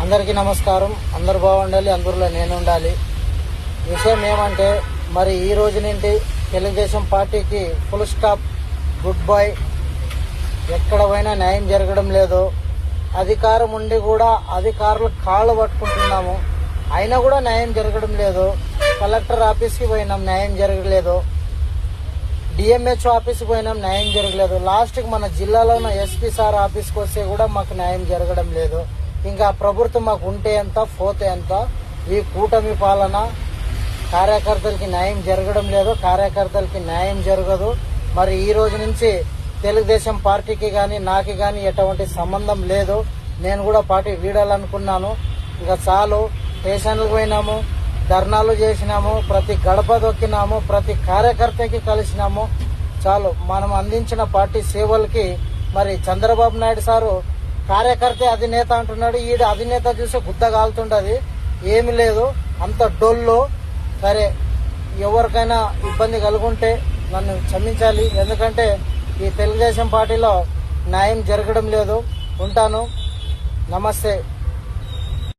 అందరికీ నమస్కారం. అందరు బాగుండాలి, అందరిలో నేను ఉండాలి. విషయం ఏమంటే, మరి ఈ రోజు నుండి తెలుగుదేశం పార్టీకి ఫుల్ స్టాప్, గుడ్ బై. ఎక్కడ పోయినా న్యాయం జరగడం లేదు. అధికారం ఉండి కూడా అధికారులు కాళ్ళు పట్టుకుంటున్నాము, అయినా కూడా న్యాయం జరగడం లేదు. కలెక్టర్ ఆఫీస్కి పోయినాం, న్యాయం జరగలేదు. డిఎంహెచ్ఓ ఆఫీస్కి పోయినాం, న్యాయం జరగలేదు. లాస్ట్కి మన జిల్లాలో ఉన్న ఎస్పీ సార్ ఆఫీస్కి వస్తే కూడా మాకు న్యాయం జరగడం లేదు. ఇంకా ప్రభుత్వం మాకు ఉంటే ఎంత, పోతే ఎంత. ఈ కూటమి పాలన కార్యకర్తలకి న్యాయం జరగడం లేదు, కార్యకర్తలకి న్యాయం జరగదు. మరి ఈ రోజు నుంచి తెలుగుదేశం పార్టీకి కానీ నాకు కానీ ఎటువంటి సంబంధం లేదు. నేను కూడా పార్టీ వీడాలనుకున్నాను. ఇంకా చాలు. స్టేషన్లకు పోయినాము, ధర్నాలు చేసినాము, ప్రతి గడప దొక్కినాము, ప్రతి కార్యకర్తకి కలిసినాము. చాలు. మనం అందించిన పార్టీ సేవలకి మరి చంద్రబాబు నాయుడు సారు కార్యకర్తే అధినేత అంటున్నాడు. ఈడ అధినేత చూసి గుద్ద కాలుతుంటది. ఏమి లేదు, అంత డొల్లు. సరే, ఎవరికైనా ఇబ్బంది కలుగుంటే నన్ను క్షమించాలి. ఎందుకంటే ఈ తెలుగుదేశం పార్టీలో న్యాయం జరగడం లేదు. ఉంటాను. నమస్తే.